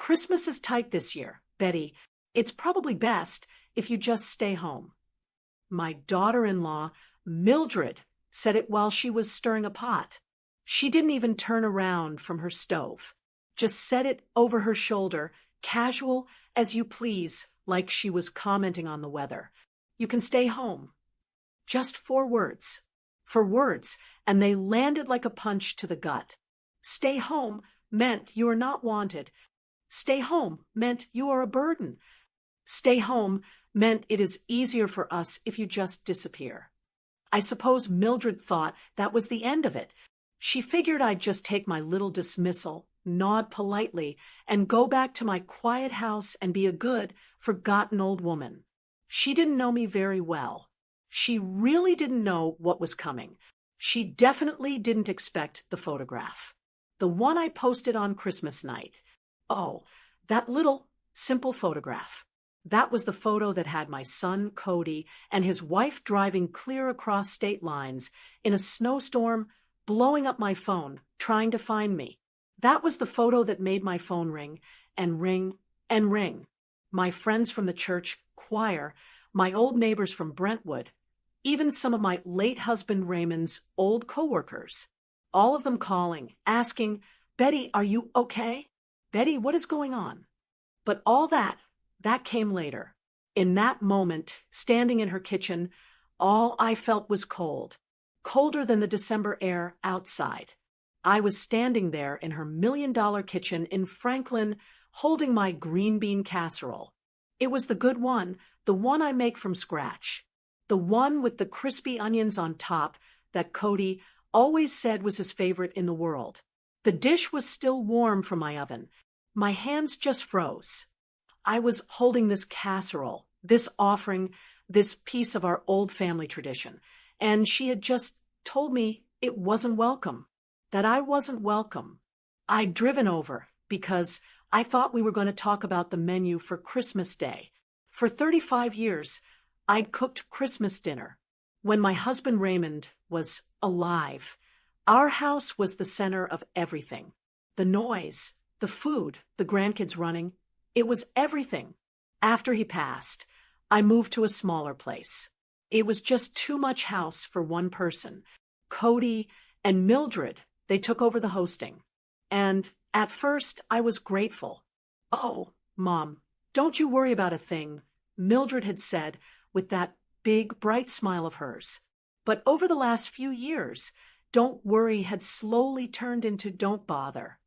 Christmas is tight this year, Betty. It's probably best if you just stay home. My daughter-in-law, Mildred, said it while she was stirring a pot. She didn't even turn around from her stove. Just said it over her shoulder, casual as you please, like she was commenting on the weather. You can stay home. Just 4 words. 4 words, and they landed like a punch to the gut. Stay home meant you are not wanted. Stay home meant you are a burden. Stay home meant it is easier for us if you just disappear. I suppose Mildred thought that was the end of it. She figured I'd just take my little dismissal, nod politely, and go back to my quiet house and be a good, forgotten old woman. She didn't know me very well. She really didn't know what was coming. She definitely didn't expect the photograph. The one I posted on Christmas night. Oh, that little, simple photograph. That was the photo that had my son, Cody, and his wife driving clear across state lines in a snowstorm, blowing up my phone, trying to find me. That was the photo that made my phone ring and ring and ring. My friends from the church choir, my old neighbors from Brentwood, even some of my late husband Raymond's old coworkers, all of them calling, asking, "Betty, are you okay? Betty, what is going on?" But all that came later. In that moment, standing in her kitchen, all I felt was cold, colder than the December air outside. I was standing there in her $1 million kitchen in Franklin, holding my green bean casserole. It was the good one, the one I make from scratch, the one with the crispy onions on top that Cody always said was his favorite in the world. The dish was still warm from my oven. My hands just froze. I was holding this casserole, this offering, this piece of our old family tradition, and she had just told me it wasn't welcome, that I wasn't welcome. I'd driven over because I thought we were going to talk about the menu for Christmas Day. For 35 years, I'd cooked Christmas dinner. When my husband Raymond was alive, our house was the center of everything. The noise, the food, the grandkids running. It was everything. After he passed, I moved to a smaller place. It was just too much house for one person. Cody and Mildred, they took over the hosting. And at first, I was grateful. "Oh, Mom, don't you worry about a thing," Mildred had said with that big, bright smile of hers. But over the last few years, "don't worry" had slowly turned into "don't bother."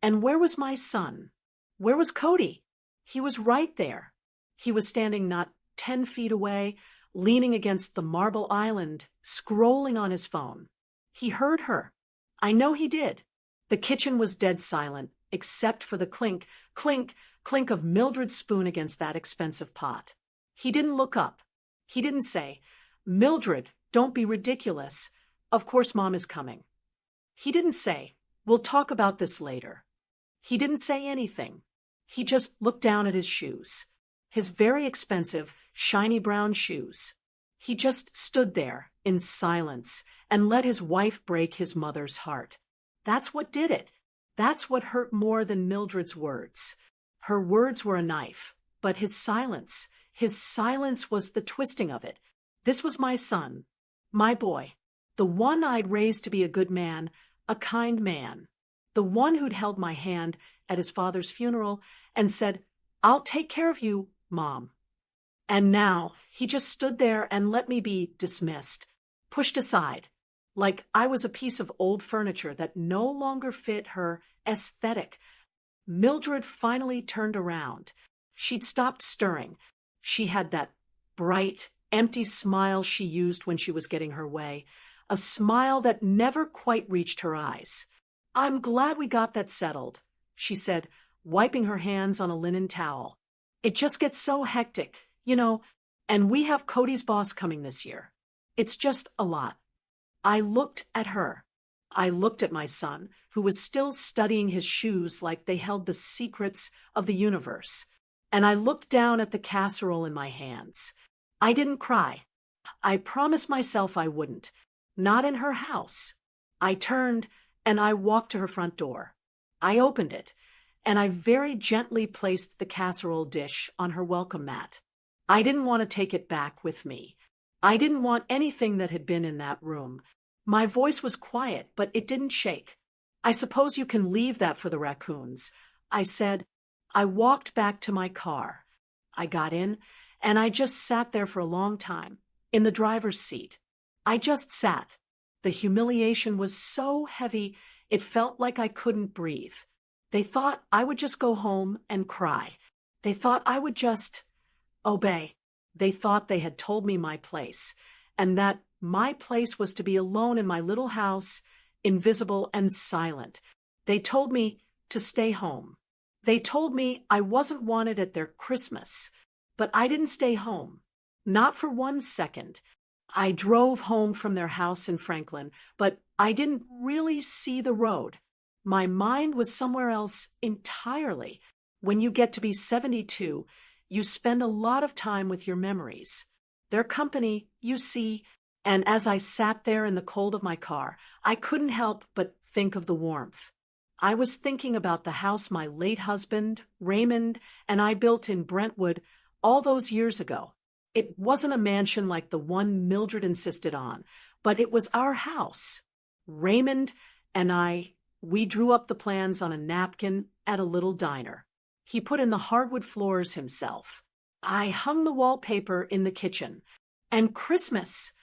And where was my son? Where was Cody? He was right there. He was standing not 10 feet away, leaning against the marble island, scrolling on his phone. He heard her. I know he did. The kitchen was dead silent, except for the clink, clink, clink of Mildred's spoon against that expensive pot. He didn't look up. He didn't say, "Mildred, don't be ridiculous. Of course Mom is coming." He didn't say, "We'll talk about this later." He didn't say anything. He just looked down at his shoes, his very expensive, shiny brown shoes. He just stood there in silence and let his wife break his mother's heart. That's what did it. That's what hurt more than Mildred's words. Her words were a knife, but his silence was the twisting of it. This was my son, my boy, the one I'd raised to be a good man, a kind man, the one who'd held my hand at his father's funeral and said, "I'll take care of you, Mom." And now he just stood there and let me be dismissed, pushed aside, like I was a piece of old furniture that no longer fit her aesthetic. Mildred finally turned around. She'd stopped stirring. She had that bright, empty smile she used when she was getting her way, a smile that never quite reached her eyes. "I'm glad we got that settled," she said, wiping her hands on a linen towel. "It just gets so hectic, you know, and we have Cody's boss coming this year. It's just a lot." I looked at her. I looked at my son, who was still studying his shoes like they held the secrets of the universe. And I looked down at the casserole in my hands. I didn't cry. I promised myself I wouldn't. Not in her house. I turned and I walked to her front door. I opened it, and I very gently placed the casserole dish on her welcome mat. I didn't want to take it back with me. I didn't want anything that had been in that room. My voice was quiet, but it didn't shake. I suppose you can leave that for the raccoons, I said. I walked back to my car. I got in, and I just sat there for a long time, in the driver's seat. I just sat. The humiliation was so heavy, it felt like I couldn't breathe. They thought I would just go home and cry. They thought I would just obey. They thought they had told me my place, and that my place was to be alone in my little house, invisible and silent. They told me to stay home. They told me I wasn't wanted at their Christmas, but I didn't stay home. Not for 1 second. I drove home from their house in Franklin, but I didn't really see the road. My mind was somewhere else entirely. When you get to be 72, you spend a lot of time with your memories. Their company, you see, and as I sat there in the cold of my car, I couldn't help but think of the warmth. I was thinking about the house my late husband, Raymond, and I built in Brentwood all those years ago. It wasn't a mansion like the one Mildred insisted on, but it was our house. Raymond and we drew up the plans on a napkin at a little diner. He put in the hardwood floors himself. I hung the wallpaper in the kitchen. And Christmas!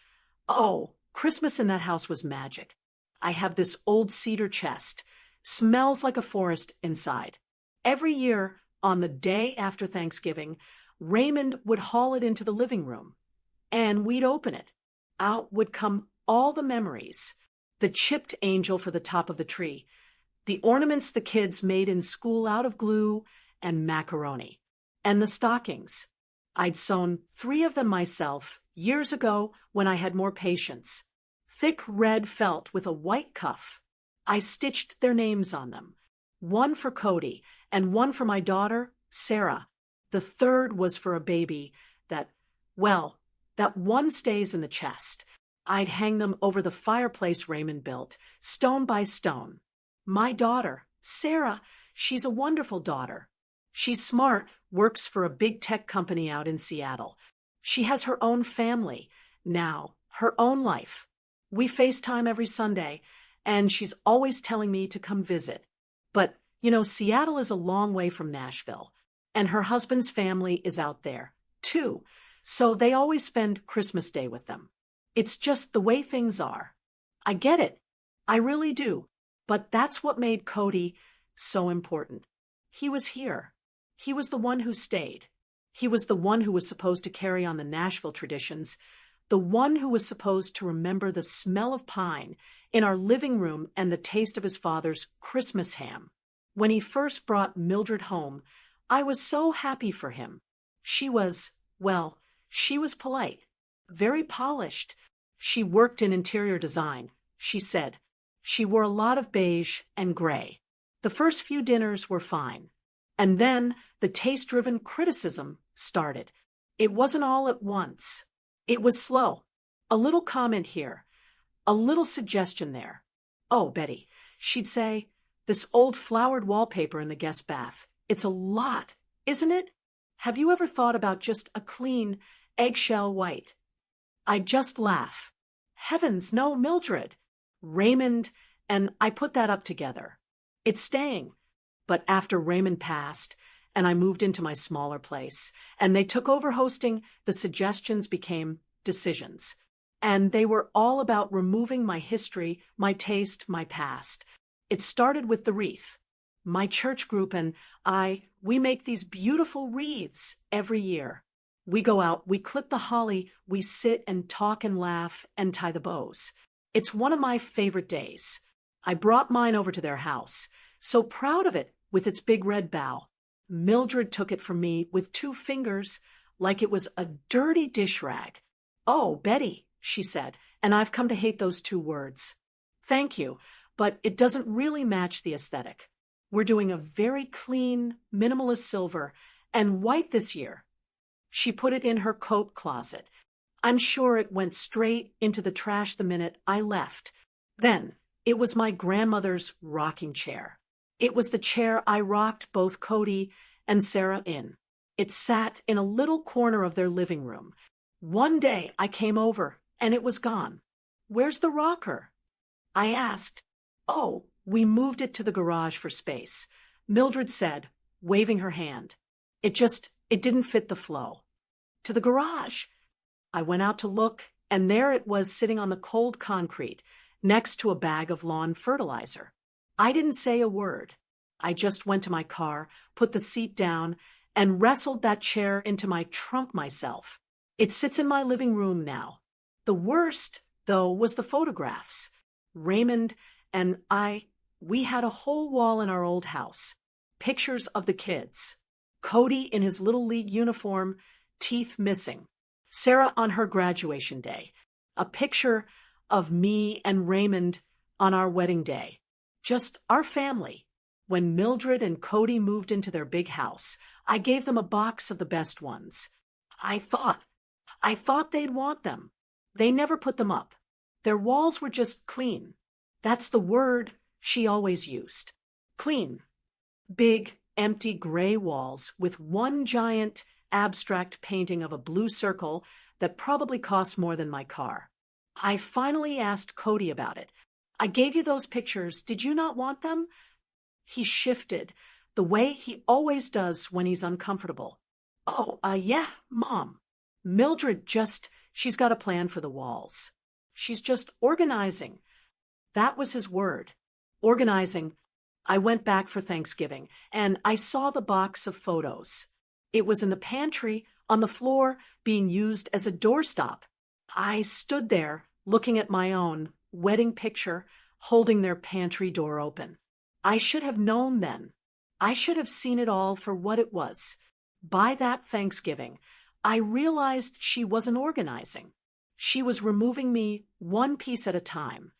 Oh, Christmas in that house was magic. I have this old cedar chest. Smells like a forest inside. Every year, on the day after Thanksgiving, Raymond would haul it into the living room, and we'd open it. Out would come all the memories. The chipped angel for the top of the tree, the ornaments the kids made in school out of glue and macaroni, and the stockings. I'd sewn 3 of them myself years ago when I had more patience. Thick red felt with a white cuff. I stitched their names on them. 1 for Cody and 1 for my daughter, Sarah. The 3rd was for a baby that one stays in the chest. I'd hang them over the fireplace Raymond built, stone by stone. My daughter, Sarah, she's a wonderful daughter. She's smart, works for a big tech company out in Seattle. She has her own family now, her own life. We FaceTime every Sunday, and she's always telling me to come visit. But, Seattle is a long way from Nashville, and her husband's family is out there, too, so they always spend Christmas Day with them. It's just the way things are. I get it. I really do. But that's what made Cody so important. He was here. He was the one who stayed. He was the one who was supposed to carry on the Nashville traditions, the one who was supposed to remember the smell of pine in our living room and the taste of his father's Christmas ham. When he first brought Mildred home, I was so happy for him. She was polite, very polished. She worked in interior design, she said. She wore a lot of beige and gray. The first few dinners were fine. And then the taste-driven criticism started. It wasn't all at once. It was slow. A little comment here. A little suggestion there. Oh, Betty, she'd say, this old flowered wallpaper in the guest bath. It's a lot, isn't it? Have you ever thought about just a clean eggshell white? I'd just laugh. Heavens, no, Mildred. Raymond and I put that up together. It's staying. But after Raymond passed, and I moved into my smaller place, and they took over hosting, the suggestions became decisions. And they were all about removing my history, my taste, my past. It started with the wreath. My church group and we make these beautiful wreaths every year. We go out, we clip the holly, we sit and talk and laugh and tie the bows. It's one of my favorite days. I brought mine over to their house, so proud of it with its big red bough. Mildred took it from me with 2 fingers like it was a dirty dish rag. Oh, Betty, she said, and I've come to hate those 2 words. Thank you, but it doesn't really match the aesthetic. We're doing a very clean, minimalist silver and white this year. She put it in her coat closet. I'm sure it went straight into the trash the minute I left. Then, it was my grandmother's rocking chair. It was the chair I rocked both Cody and Sarah in. It sat in a little corner of their living room. One day I came over, and it was gone. "Where's the rocker?" I asked. "Oh, we moved it to the garage for space," Mildred said, waving her hand. It didn't fit the flow." "To the garage?" I went out to look, and there it was sitting on the cold concrete, next to a bag of lawn fertilizer. I didn't say a word. I just went to my car, put the seat down, and wrestled that chair into my trunk myself. It sits in my living room now. The worst, though, was the photographs. Raymond and we had a whole wall in our old house. Pictures of the kids. Cody in his Little League uniform, teeth missing. Sarah on her graduation day. A picture of me and Raymond on our wedding day. Just our family. When Mildred and Cody moved into their big house, I gave them a box of the best ones. I thought they'd want them. They never put them up. Their walls were just clean. That's the word she always used. Clean. Big, empty gray walls with one giant abstract painting of a blue circle that probably cost more than my car. I finally asked Cody about it. "I gave you those pictures. Did you not want them?" He shifted, the way he always does when he's uncomfortable. "Oh, yeah, Mom. Mildred she's got a plan for the walls. She's just organizing." That was his word. Organizing. I went back for Thanksgiving, and I saw the box of photos. It was in the pantry, on the floor, being used as a doorstop. I stood there, looking at my own wedding picture, holding their pantry door open. I should have known then. I should have seen it all for what it was. By that Thanksgiving, I realized she wasn't organizing. She was removing me one piece at a time.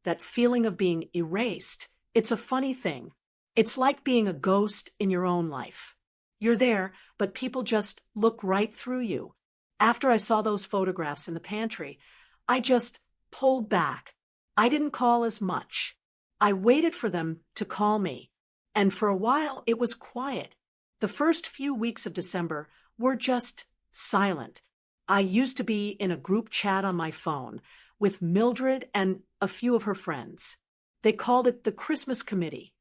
That feeling of being erased, it's a funny thing. It's like being a ghost in your own life. You're there, but people just look right through you. After I saw those photographs in the pantry, I just pulled back. I didn't call as much. I waited for them to call me. And for a while, it was quiet. The first few weeks of December were just silent. I used to be in a group chat on my phone with Mildred and a few of her friends. They called it the Christmas Committee.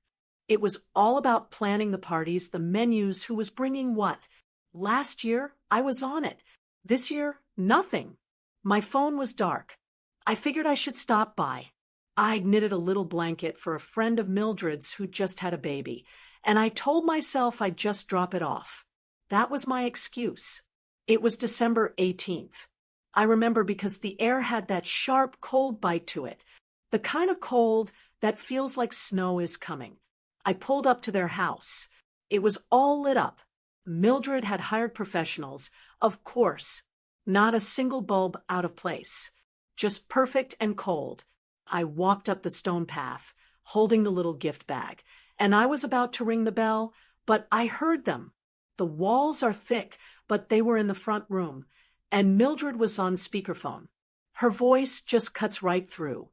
It was all about planning the parties, the menus, who was bringing what. Last year, I was on it. This year, nothing. My phone was dark. I figured I should stop by. I'd knitted a little blanket for a friend of Mildred's who just had a baby, and I told myself I'd just drop it off. That was my excuse. It was December 18th. I remember because the air had that sharp, cold bite to it, the kind of cold that feels like snow is coming. I pulled up to their house. It was all lit up. Mildred had hired professionals, of course. Not a single bulb out of place. Just perfect and cold. I walked up the stone path, holding the little gift bag, and I was about to ring the bell, but I heard them. The walls are thick, but they were in the front room, and Mildred was on speakerphone. Her voice just cuts right through.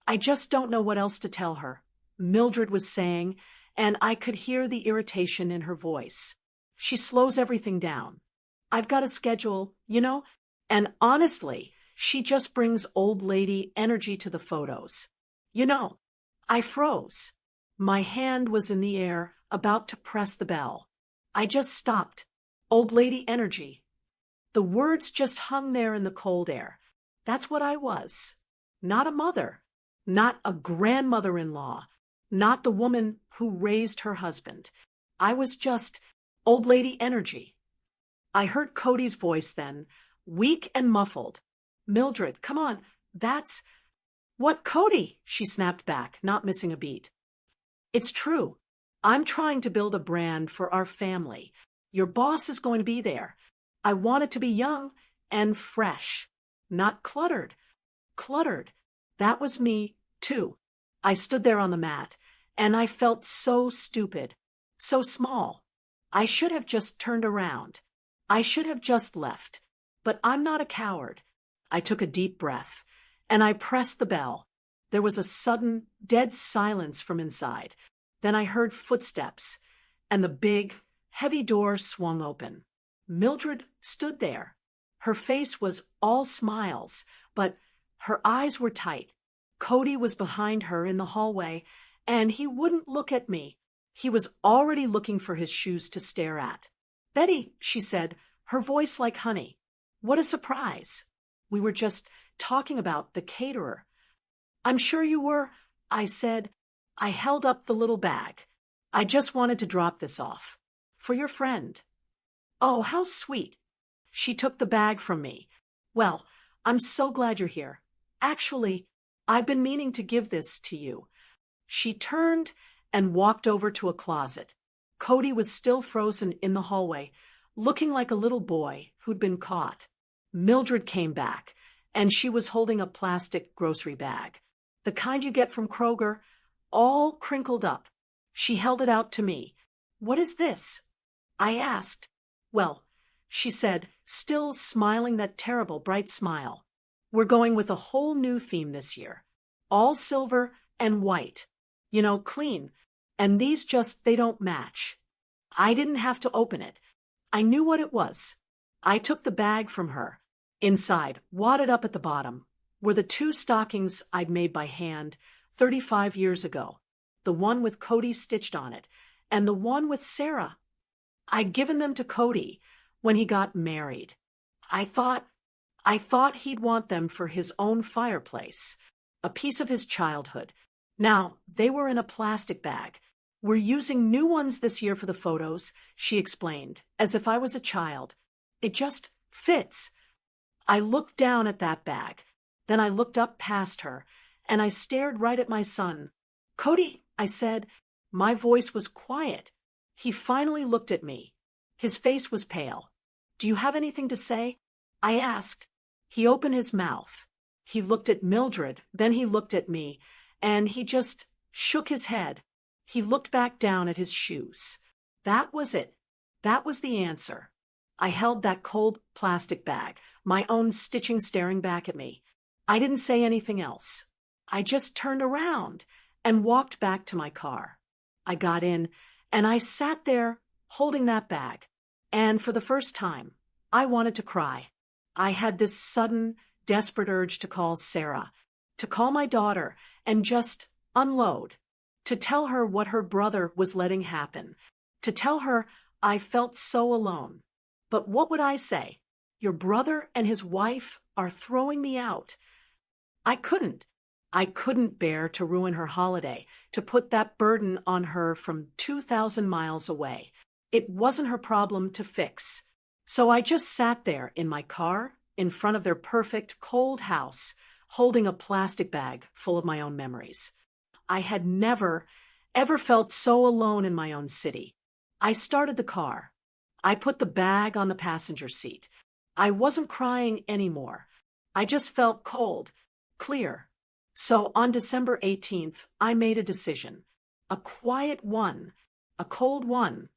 "I just don't know what else to tell her," Mildred was saying, and I could hear the irritation in her voice. "She slows everything down. I've got a schedule, and honestly, she just brings old lady energy to the photos. I froze. My hand was in the air, about to press the bell. I just stopped. Old lady energy. The words just hung there in the cold air. That's what I was. Not a mother. Not a grandmother-in-law. Not the woman who raised her husband. I was just old lady energy. I heard Cody's voice then, weak and muffled. "Mildred, come on, that's—" "What, Cody?" she snapped back, not missing a beat. "It's true. I'm trying to build a brand for our family. Your boss is going to be there. I want it to be young and fresh, not cluttered. Cluttered. That was me, too. I stood there on the mat, and I felt so stupid, so small. I should have just turned around. I should have just left. But I'm not a coward. I took a deep breath, and I pressed the bell. There was a sudden, dead silence from inside. Then I heard footsteps, and the big, heavy door swung open. Mildred stood there. Her face was all smiles, but her eyes were tight. Cody was behind her in the hallway, and he wouldn't look at me. He was already looking for his shoes to stare at. "Betty," she said, her voice like honey. "What a surprise. We were just talking about the caterer." "I'm sure you were," I said. I held up the little bag. "I just wanted to drop this off. For your friend." "Oh, how sweet." She took the bag from me. "Well, I'm so glad you're here. Actually, I've been meaning to give this to you." She turned and walked over to a closet. Cody was still frozen in the hallway, looking like a little boy who'd been caught. Mildred came back, and she was holding a plastic grocery bag, the kind you get from Kroger, all crinkled up. She held it out to me. "What is this?" I asked. "Well," she said, still smiling that terrible bright smile, "we're going with a whole new theme this year. All silver and white. Clean. And these they don't match." I didn't have to open it. I knew what it was. I took the bag from her. Inside, wadded up at the bottom, were the 2 stockings I'd made by hand 35 years ago. The one with Cody stitched on it, and the one with Sarah. I'd given them to Cody when he got married. I thought he'd want them for his own fireplace, a piece of his childhood. Now, they were in a plastic bag. "We're using new ones this year for the photos," she explained, as if I was a child. "It just fits." I looked down at that bag. Then I looked up past her, and I stared right at my son. "Cody," I said. My voice was quiet. He finally looked at me. His face was pale. "Do you have anything to say?" I asked. He opened his mouth. He looked at Mildred, then he looked at me, and he just shook his head. He looked back down at his shoes. That was it. That was the answer. I held that cold plastic bag, my own stitching staring back at me. I didn't say anything else. I just turned around and walked back to my car. I got in, and I sat there holding that bag. And for the first time, I wanted to cry. I had this sudden, desperate urge to call Sarah, to call my daughter and just unload, to tell her what her brother was letting happen, to tell her I felt so alone. But what would I say? Your brother and his wife are throwing me out. I couldn't. I couldn't bear to ruin her holiday, to put that burden on her from 2,000 miles away. It wasn't her problem to fix. So I just sat there in my car, in front of their perfect, cold house, holding a plastic bag full of my own memories. I had never, ever felt so alone in my own city. I started the car. I put the bag on the passenger seat. I wasn't crying anymore. I just felt cold, clear. So on December 18th, I made a decision. A quiet one, a cold one.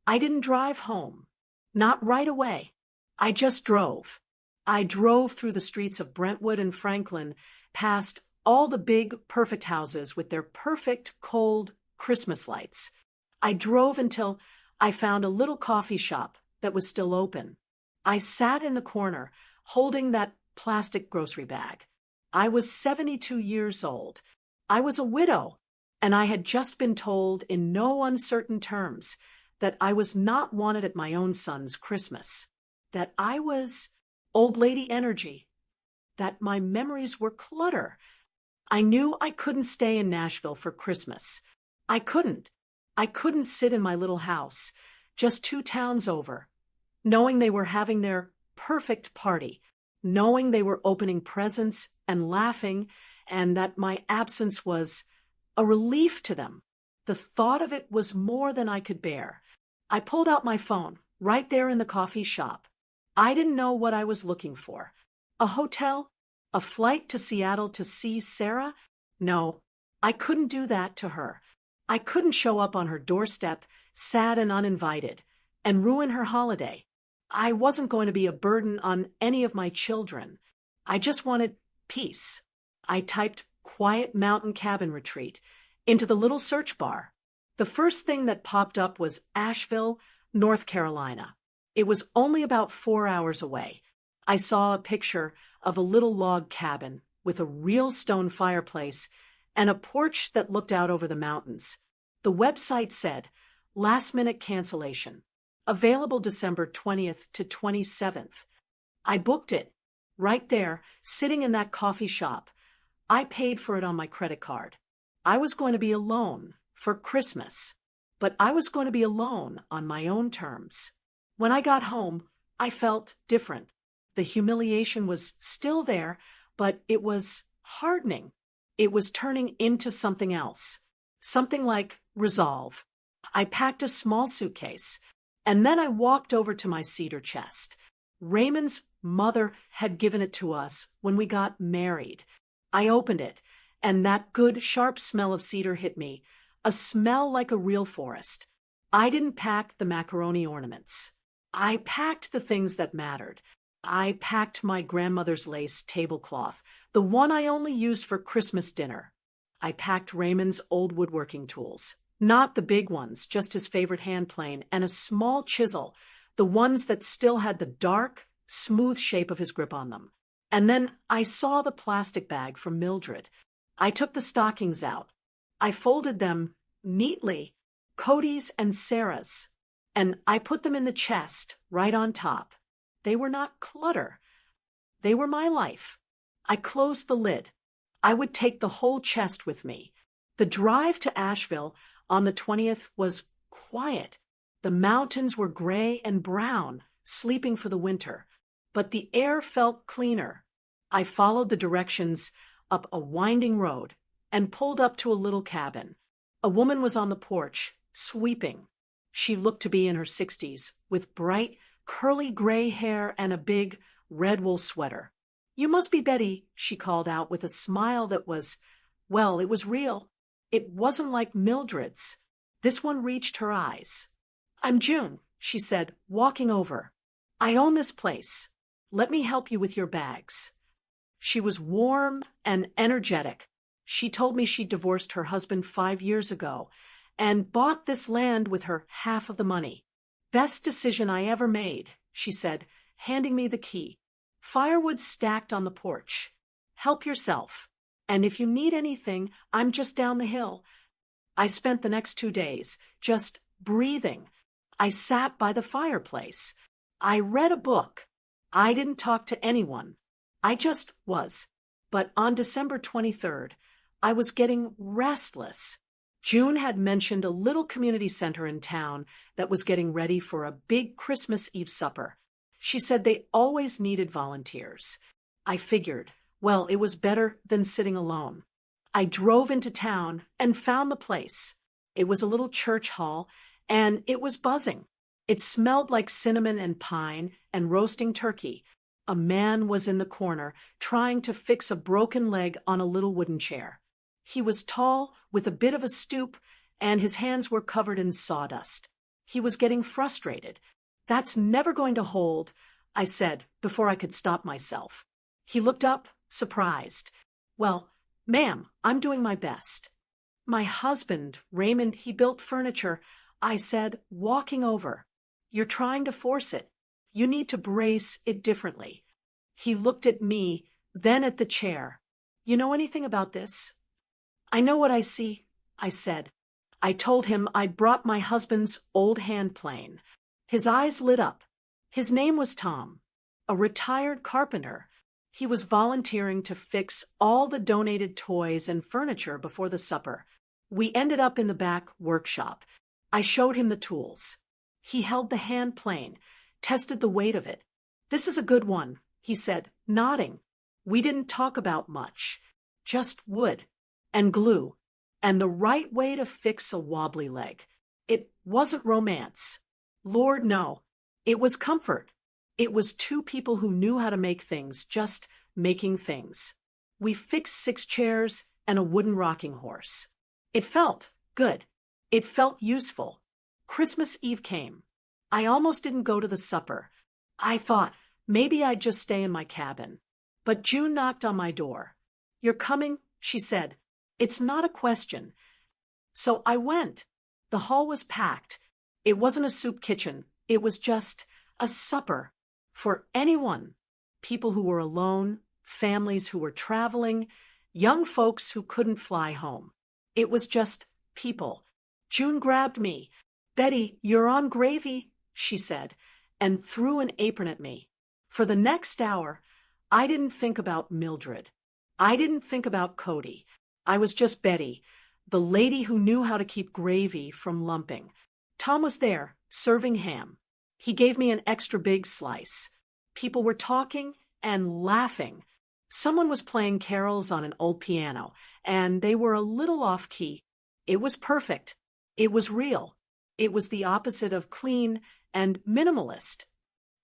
I didn't drive home. Not right away. I just drove. I drove through the streets of Brentwood and Franklin, past all the big, perfect houses with their perfect, cold Christmas lights. I drove until I found a little coffee shop that was still open. I sat in the corner, holding that plastic grocery bag. I was 72 years old. I was a widow, and I had just been told in no uncertain terms that I was not wanted at my own son's Christmas, that I was old lady energy, that my memories were clutter. I knew I couldn't stay in Nashville for Christmas. I couldn't. I couldn't sit in my little house, just 2 towns over, knowing they were having their perfect party, knowing they were opening presents and laughing, and that my absence was a relief to them. The thought of it was more than I could bear. I pulled out my phone, right there in the coffee shop. I didn't know what I was looking for. A hotel? A flight to Seattle to see Sarah? No, I couldn't do that to her. I couldn't show up on her doorstep, sad and uninvited, and ruin her holiday. I wasn't going to be a burden on any of my children. I just wanted peace. I typed "quiet mountain cabin retreat" into the little search bar. The first thing that popped up was Asheville, North Carolina. It was only about 4 hours away. I saw a picture of a little log cabin with a real stone fireplace and a porch that looked out over the mountains. The website said, last-minute cancellation, available December 20th to 27th. I booked it, right there, sitting in that coffee shop. I paid for it on my credit card. I was going to be alone for Christmas, but I was going to be alone on my own terms. When I got home, I felt different. The humiliation was still there, but it was hardening. It was turning into something else, something like resolve. I packed a small suitcase, and then I walked over to my cedar chest. Raymond's mother had given it to us when we got married. I opened it, and that good, sharp smell of cedar hit me, a smell like a real forest. I didn't pack the macaroni ornaments. I packed the things that mattered. I packed my grandmother's lace tablecloth, the one I only used for Christmas dinner. I packed Raymond's old woodworking tools, not the big ones, just his favorite hand plane and a small chisel, the ones that still had the dark, smooth shape of his grip on them. And then I saw the plastic bag from Mildred. I took the stockings out. I folded them neatly, Cody's and Sarah's, and I put them in the chest right on top. They were not clutter. They were my life. I closed the lid. I would take the whole chest with me. The drive to Asheville on the 20th was quiet. The mountains were gray and brown, sleeping for the winter, but the air felt cleaner. I followed the directions up a winding road and pulled up to a little cabin. A woman was on the porch, sweeping. She looked to be in her 60s, with bright, curly gray hair and a big, red wool sweater. "You must be Betty," she called out with a smile that was, well, it was real. It wasn't like Mildred's. This one reached her eyes. "I'm June," she said, walking over. "I own this place. Let me help you with your bags." She was warm and energetic. She told me she divorced her husband 5 years ago and bought this land with her half of the money. "Best decision I ever made," she said, handing me the key. "Firewood stacked on the porch. Help yourself. And if you need anything, I'm just down the hill." I spent the next 2 days just breathing. I sat by the fireplace. I read a book. I didn't talk to anyone. I just was. But on December 23rd, I was getting restless. June had mentioned a little community center in town that was getting ready for a big Christmas Eve supper. She said they always needed volunteers. I figured, well, it was better than sitting alone. I drove into town and found the place. It was a little church hall, and it was buzzing. It smelled like cinnamon and pine and roasting turkey. A man was in the corner trying to fix a broken leg on a little wooden chair. He was tall, with a bit of a stoop, and his hands were covered in sawdust. He was getting frustrated. "That's never going to hold," I said before I could stop myself. He looked up, surprised. "Well, ma'am, I'm doing my best." "My husband, Raymond, he built furniture," I said, walking over. "You're trying to force it. You need to brace it differently." He looked at me, then at the chair. "You know anything about this?" "I know what I see," I said. I told him I'd brought my husband's old hand plane. His eyes lit up. His name was Tom, a retired carpenter. He was volunteering to fix all the donated toys and furniture before the supper. We ended up in the back workshop. I showed him the tools. He held the hand plane, tested the weight of it. "This is a good one," he said, nodding. We didn't talk about much, just wood and glue and the right way to fix a wobbly leg. It wasn't romance. Lord, no. It was comfort. It was two people who knew how to make things, just making things. We fixed 6 chairs and a wooden rocking horse. It felt good. It felt useful. Christmas Eve came. I almost didn't go to the supper. I thought maybe I'd just stay in my cabin. But June knocked on my door. "You're coming?" she said. "It's not a question." So I went. The hall was packed. It wasn't a soup kitchen. It was just a supper for anyone. People who were alone, families who were traveling, young folks who couldn't fly home. It was just people. June grabbed me. "Betty, you're on gravy," she said, and threw an apron at me. For the next hour, I didn't think about Mildred. I didn't think about Cody. I was just Betty, the lady who knew how to keep gravy from lumping. Tom was there, serving ham. He gave me an extra big slice. People were talking and laughing. Someone was playing carols on an old piano, and they were a little off-key. It was perfect. It was real. It was the opposite of clean and minimalist.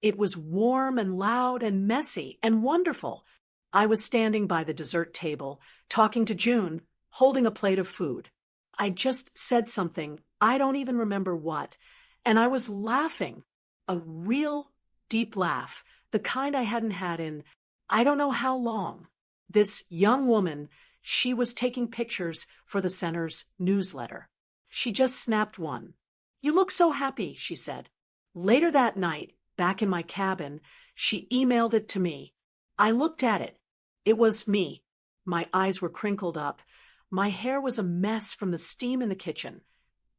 It was warm and loud and messy and wonderful. I was standing by the dessert table, talking to June, holding a plate of food. I just said something, I don't even remember what, and I was laughing. A real deep laugh, the kind I hadn't had in I don't know how long. This young woman, she was taking pictures for the center's newsletter. She just snapped one. "You look so happy," she said. Later that night, back in my cabin, she emailed it to me. I looked at it. It was me. My eyes were crinkled up. My hair was a mess from the steam in the kitchen.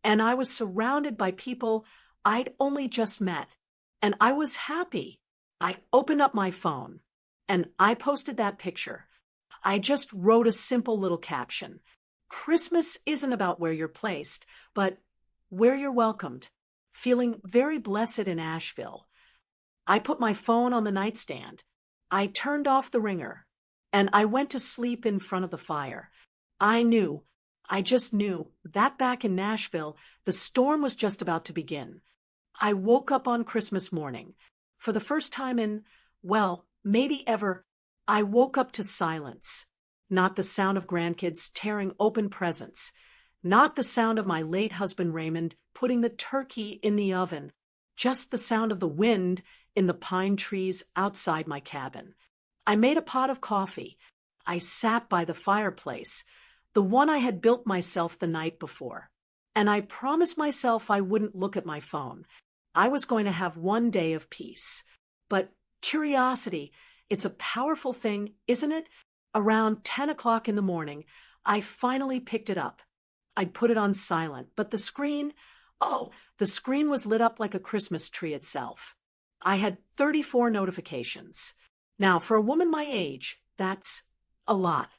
And I was surrounded by people I'd only just met. And I was happy. I opened up my phone, and I posted that picture. I just wrote a simple little caption. Christmas isn't about where you're placed, but where you're welcomed. Feeling very blessed in Asheville. I put my phone on the nightstand. I turned off the ringer, and I went to sleep in front of the fire. I just knew that back in Nashville, the storm was just about to begin. I woke up on Christmas morning. For the first time in, well, maybe ever, I woke up to silence. Not the sound of grandkids tearing open presents. Not the sound of my late husband Raymond putting the turkey in the oven. Just the sound of the wind in the pine trees outside my cabin. I made a pot of coffee. I sat by the fireplace, the one I had built myself the night before. And I promised myself I wouldn't look at my phone. I was going to have one day of peace. But curiosity, it's a powerful thing, isn't it? Around 10 o'clock in the morning, I finally picked it up. I'd put it on silent, but the screen was lit up like a Christmas tree itself. I had 34 notifications. Now, for a woman my age, that's a lot.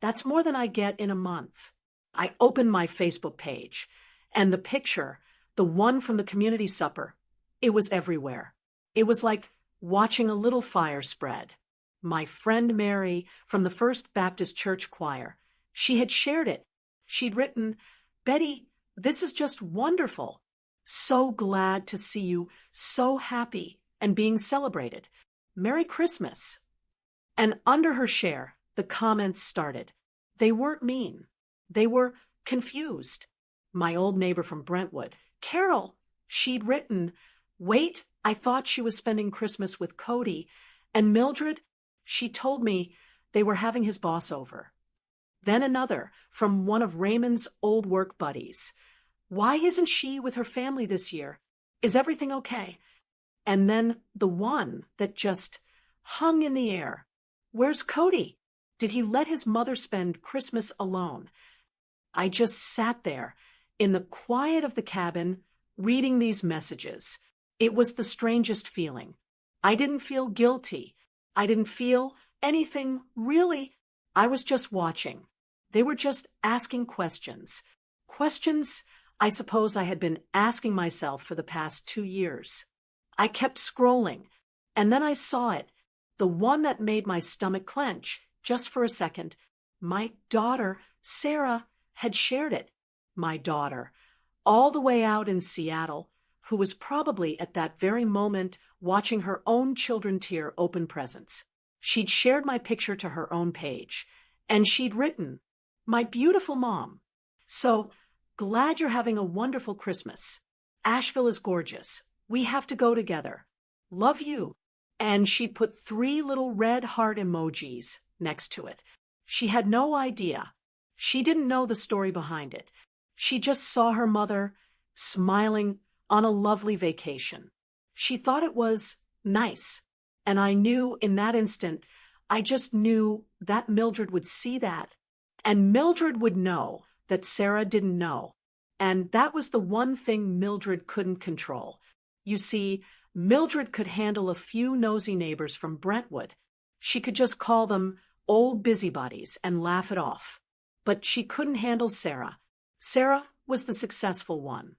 That's more than I get in a month. I opened my Facebook page, and the picture, the one from the community supper, it was everywhere. It was like watching a little fire spread. My friend Mary from the First Baptist Church Choir, she had shared it. She'd written, "Betty, this is just wonderful. So glad to see you, so happy and being celebrated. Merry Christmas." And under her share, the comments started. They weren't mean. They were confused. My old neighbor from Brentwood, Carol, she'd written, "Wait, I thought she was spending Christmas with Cody." And Mildred, she told me they were having his boss over. Then another from one of Raymond's old work buddies. "Why isn't she with her family this year? Is everything okay?" And then the one that just hung in the air. "Where's Cody? Did he let his mother spend Christmas alone?" I just sat there in the quiet of the cabin reading these messages. It was the strangest feeling. I didn't feel guilty. I didn't feel anything, really. I was just watching. They were just asking questions. Questions I suppose I had been asking myself for the past 2 years. I kept scrolling, and then I saw it, the one that made my stomach clench, just for a second. My daughter, Sarah, had shared it. My daughter, all the way out in Seattle, who was probably at that very moment watching her own children tear open presents. She'd shared my picture to her own page, and she'd written, "My beautiful mom. So glad you're having a wonderful Christmas. Asheville is gorgeous. We have to go together. Love you." And she'd put 3 little red heart emojis next to it. She had no idea. She didn't know the story behind it. She just saw her mother smiling on a lovely vacation. She thought it was nice. And I knew in that instant, I just knew that Mildred would see that. And Mildred would know that Sarah didn't know. And that was the one thing Mildred couldn't control. You see, Mildred could handle a few nosy neighbors from Brentwood. She could just call them old busybodies and laugh it off. But she couldn't handle Sarah. Sarah was the successful one.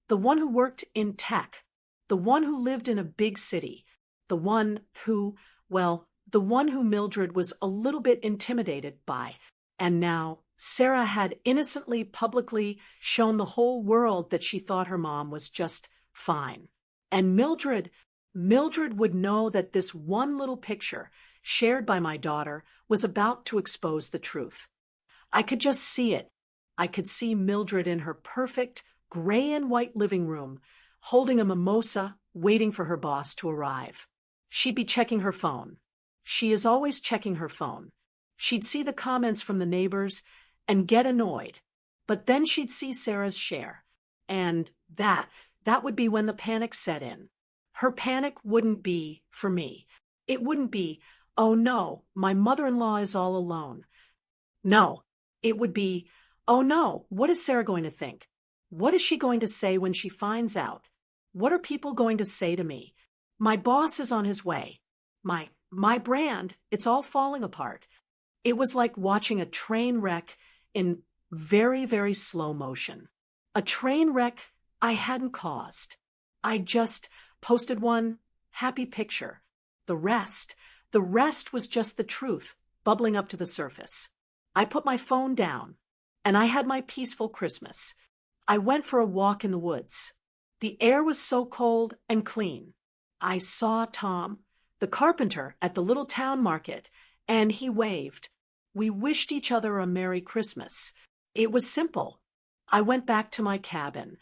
The one who worked in tech. The one who lived in a big city. The one who Mildred was a little bit intimidated by. And now Sarah had innocently, publicly shown the whole world that she thought her mom was just fine. And Mildred would know that this one little picture shared by my daughter was about to expose the truth. I could just see it. I could see Mildred in her perfect gray and white living room, holding a mimosa, waiting for her boss to arrive. She'd be checking her phone. She is always checking her phone. She'd see the comments from the neighbors and get annoyed. But then she'd see Sarah's share. And that would be when the panic set in. Her panic wouldn't be for me. It wouldn't be, oh no, my mother-in-law is all alone. No, it would be, oh no, what is Sarah going to think? What is she going to say when she finds out? What are people going to say to me? My boss is on his way. My brand, it's all falling apart. It was like watching a train wreck in very, very slow motion. A train wreck I hadn't caused. I just posted one happy picture. The rest was just the truth bubbling up to the surface. I put my phone down, and I had my peaceful Christmas. I went for a walk in the woods. The air was so cold and clean. I saw Tom, the carpenter, at the little town market, and he waved. We wished each other a Merry Christmas. It was simple. I went back to my cabin.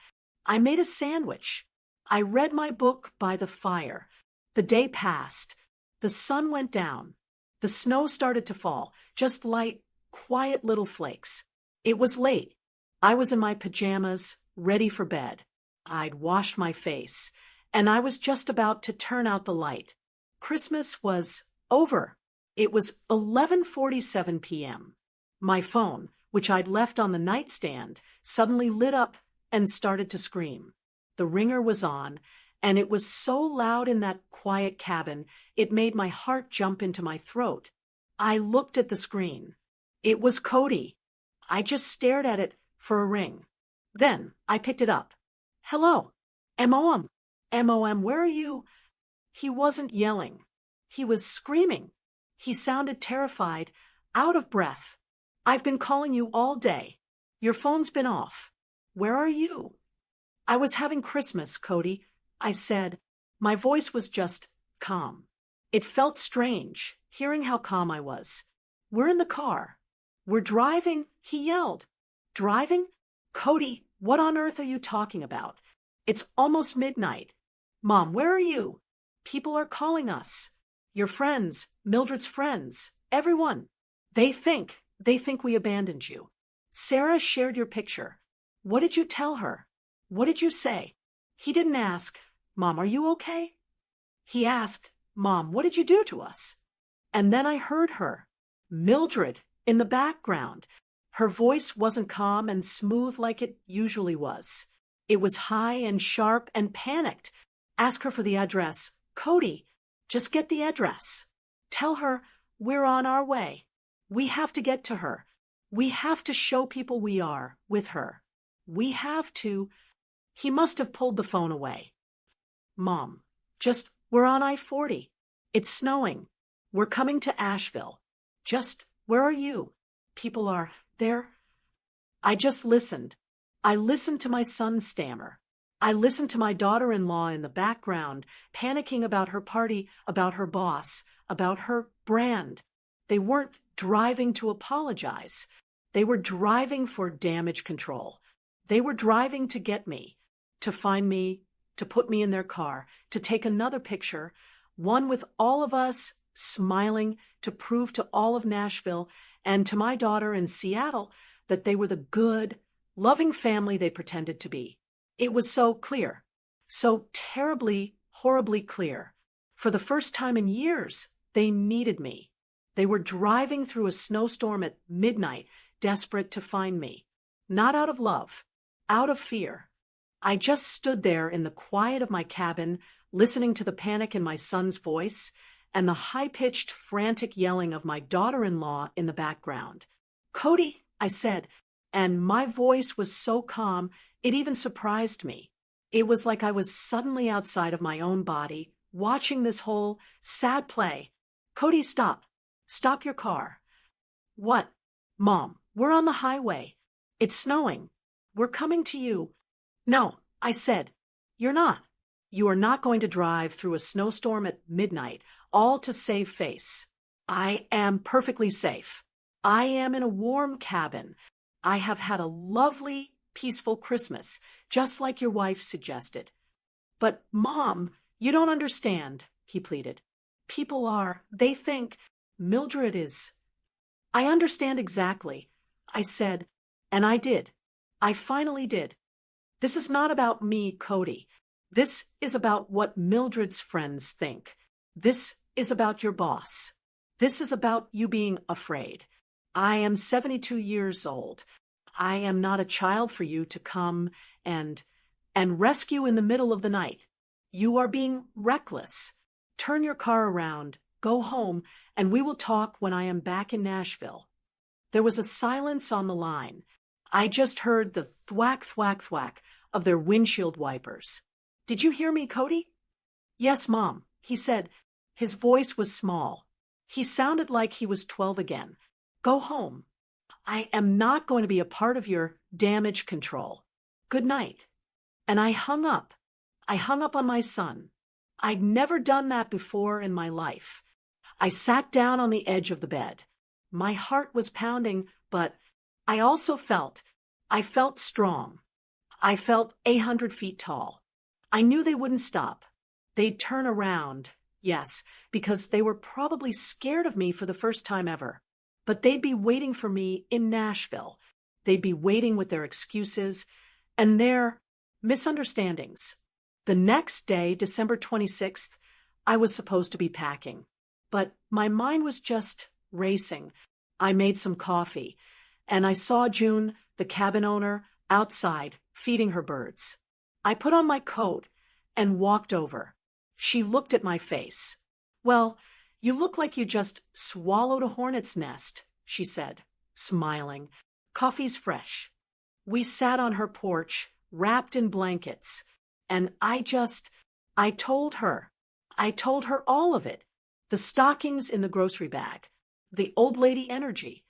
I made a sandwich. I read my book by the fire. The day passed. The sun went down. The snow started to fall, just light, quiet little flakes. It was late. I was in my pajamas, ready for bed. I'd washed my face, and I was just about to turn out the light. Christmas was over. It was 11:47 p.m. My phone, which I'd left on the nightstand, suddenly lit up and started to scream. The ringer was on, and it was so loud in that quiet cabin, it made my heart jump into my throat. I looked at the screen. It was Cody. I just stared at it for a ring. Then I picked it up. Hello. M.O.M. M.O.M., where are you? He wasn't yelling. He was screaming. He sounded terrified, out of breath. I've been calling you all day. Your phone's been off. Where are you? I was having Christmas, Cody, I said. My voice was just calm. It felt strange, hearing how calm I was. We're in the car. We're driving, he yelled. Driving? Cody, what on earth are you talking about? It's almost midnight. Mom, where are you? People are calling us. Your friends, Mildred's friends, everyone. They think we abandoned you. Sarah shared your picture. What did you tell her? What did you say? He didn't ask, Mom, are you okay? He asked, Mom, what did you do to us? And then I heard her, Mildred, in the background. Her voice wasn't calm and smooth like it usually was. It was high and sharp and panicked. Ask her for the address. Cody, just get the address. Tell her we're on our way. We have to get to her. We have to show people we are with her. We have to. He must have pulled the phone away. Mom, we're on I-40. It's snowing. We're coming to Asheville. Where are you? People are there. I just listened. I listened to my son stammer. I listened to my daughter-in-law in the background, panicking about her party, about her boss, about her brand. They weren't driving to apologize. They were driving for damage control. They were driving to get me, to find me, to put me in their car, to take another picture, one with all of us smiling, to prove to all of Nashville and to my daughter in Seattle that they were the good, loving family they pretended to be. It was so clear. So terribly, horribly clear. For the first time in years, they needed me. They were driving through a snowstorm at midnight, desperate to find me. Not out of love, out of fear. I just stood there in the quiet of my cabin, listening to the panic in my son's voice and the high-pitched, frantic yelling of my daughter-in-law in the background. "Cody," I said, and my voice was so calm, it even surprised me. It was like I was suddenly outside of my own body, watching this whole sad play. "Cody, stop. Stop your car." "What?" "Mom, we're on the highway. It's snowing. We're coming to you." "No," I said. "You're not. You are not going to drive through a snowstorm at midnight, all to save face. I am perfectly safe. I am in a warm cabin. I have had a lovely, peaceful Christmas, just like your wife suggested." "But, Mom, you don't understand," he pleaded. They think Mildred is. "I understand exactly," I said, and I did. I finally did. "This is not about me, Cody. This is about what Mildred's friends think. This is about your boss. This is about you being afraid. I am 72 years old. I am not a child for you to come and rescue in the middle of the night. You are being reckless. Turn your car around, go home, and we will talk when I am back in Nashville." There was a silence on the line. I just heard the thwack, thwack, thwack of their windshield wipers. "Did you hear me, Cody?" "Yes, Mom," he said. His voice was small. He sounded like he was 12 again. "Go home. I am not going to be a part of your damage control. Good night." And I hung up. I hung up on my son. I'd never done that before in my life. I sat down on the edge of the bed. My heart was pounding, but I also felt strong. I felt 800 feet tall. I knew they wouldn't stop. They'd turn around, yes, because they were probably scared of me for the first time ever. But they'd be waiting for me in Nashville. They'd be waiting with their excuses and their misunderstandings. The next day, December 26th, I was supposed to be packing. But my mind was just racing. I made some coffee, and I saw June, the cabin owner, outside, feeding her birds. I put on my coat and walked over. She looked at my face. "Well, you look like you just swallowed a hornet's nest," she said, smiling. "Coffee's fresh." We sat on her porch, wrapped in blankets, and I told her all of it. The stockings in the grocery bag, the old lady energy,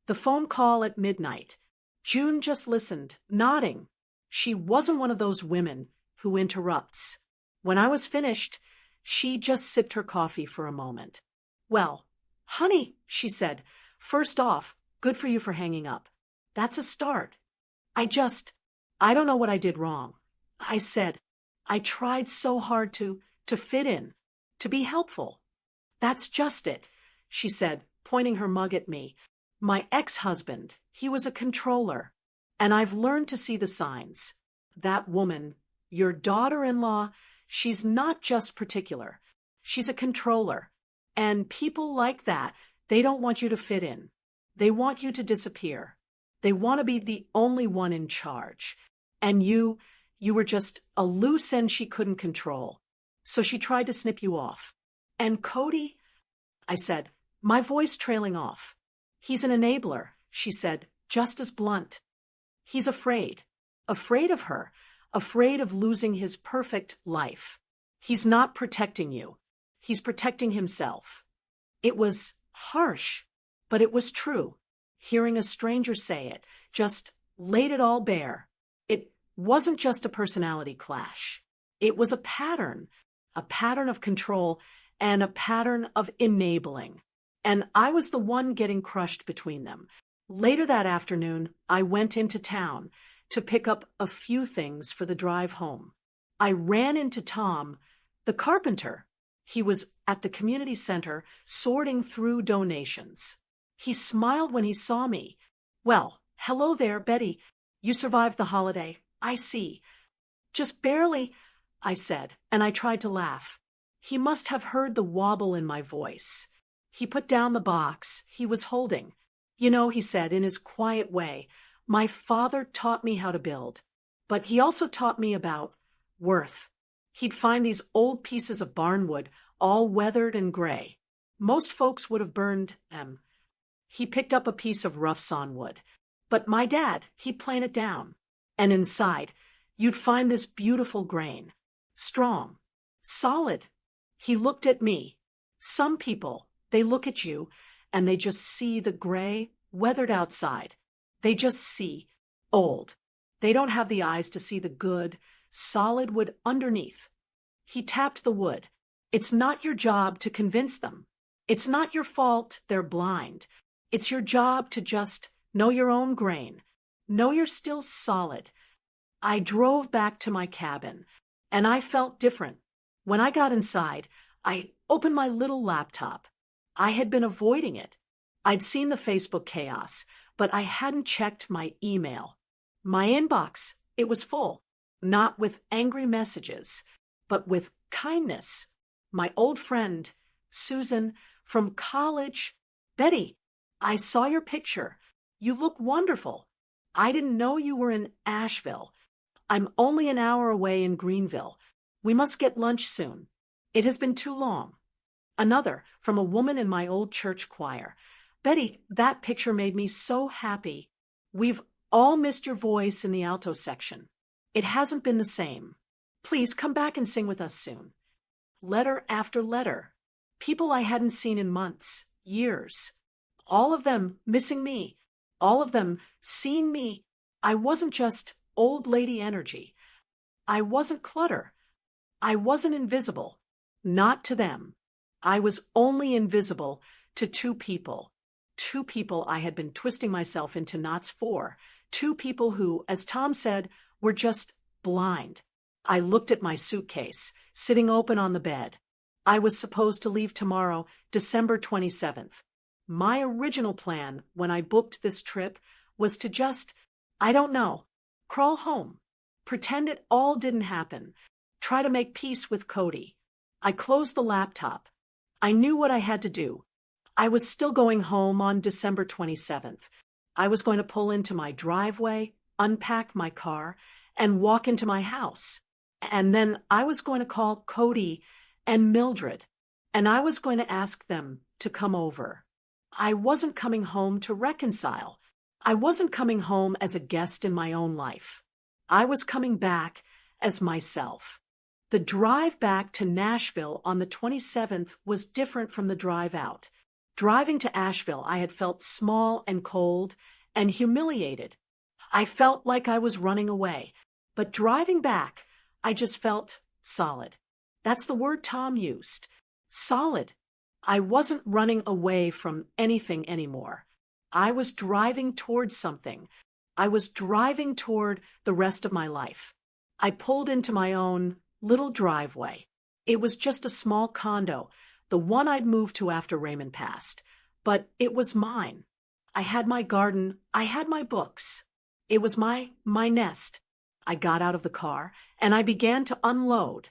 the phone call at midnight. June just listened, nodding. She wasn't one of those women who interrupts. When I was finished, she just sipped her coffee for a moment. "Well, honey," she said, "first off, good for you for hanging up. That's a start. I don't know what I did wrong." I said, "I tried so hard to fit in, to be helpful." "That's just it," she said, pointing her mug at me. "My ex-husband, he was a controller, and I've learned to see the signs. That woman, your daughter-in-law, she's not just particular. She's a controller, and people like that, they don't want you to fit in. They want you to disappear. They want to be the only one in charge. And you were just a loose end she couldn't control. So she tried to snip you off. And Cody," I said, my voice trailing off. "He's an enabler," she said, just as blunt. "He's afraid of her, afraid of losing his perfect life. He's not protecting you. He's protecting himself." It was harsh, but it was true. Hearing a stranger say it just laid it all bare. It wasn't just a personality clash. It was a pattern of control and a pattern of enabling. And I was the one getting crushed between them. Later that afternoon, I went into town to pick up a few things for the drive home. I ran into Tom, the carpenter. He was at the community center sorting through donations. He smiled when he saw me. "Well, hello there, Betty. You survived the holiday. I see. Just barely, I said, and I tried to laugh. He must have heard the wobble in my voice. He put down the box he was holding. You know, he said in his quiet way, my father taught me how to build, but he also taught me about worth. He'd find these old pieces of barnwood, all weathered and gray. Most folks would have burned them. He picked up a piece of rough sawn wood, but my dad, he'd plane it down. And inside, you'd find this beautiful grain. Strong. Solid. He looked at me. Some people, they look at you, and they just see the gray, weathered outside. They just see old. They don't have the eyes to see the good, solid wood underneath. He tapped the wood. It's not your job to convince them. It's not your fault they're blind. It's your job to just know your own grain. Know you're still solid. I drove back to my cabin, and I felt different. When I got inside, I opened my little laptop. I had been avoiding it. I'd seen the Facebook chaos, but I hadn't checked my email. My inbox, it was full, not with angry messages, but with kindness. My old friend, Susan, from college. Betty, I saw your picture. You look wonderful. I didn't know you were in Asheville. I'm only an hour away in Greenville. We must get lunch soon. It has been too long. Another, from a woman in my old church choir. Betty, that picture made me so happy. We've all missed your voice in the alto section. It hasn't been the same. Please come back and sing with us soon. Letter after letter. People I hadn't seen in months, years. All of them missing me. All of them seeing me. I wasn't just old lady energy. I wasn't clutter. I wasn't invisible. Not to them. I was only invisible to two people. Two people I had been twisting myself into knots for. Two people who, as Tom said, were just blind. I looked at my suitcase, sitting open on the bed. I was supposed to leave tomorrow, December 27th. My original plan when I booked this trip was to just, I don't know, crawl home, pretend it all didn't happen, try to make peace with Cody. I closed the laptop. I knew what I had to do. I was still going home on December 27th. I was going to pull into my driveway, unpack my car, and walk into my house. And then I was going to call Cody and Mildred, and I was going to ask them to come over. I wasn't coming home to reconcile. I wasn't coming home as a guest in my own life. I was coming back as myself. The drive back to Nashville on the 27th was different from the drive out. Driving to Asheville, I had felt small and cold and humiliated. I felt like I was running away. But driving back, I just felt solid. That's the word Tom used. Solid. I wasn't running away from anything anymore. I was driving toward something. I was driving toward the rest of my life. I pulled into my own little driveway. It was just a small condo, the one I'd moved to after Raymond passed. But it was mine. I had my garden. I had my books. It was my nest. I got out of the car, and I began to unload.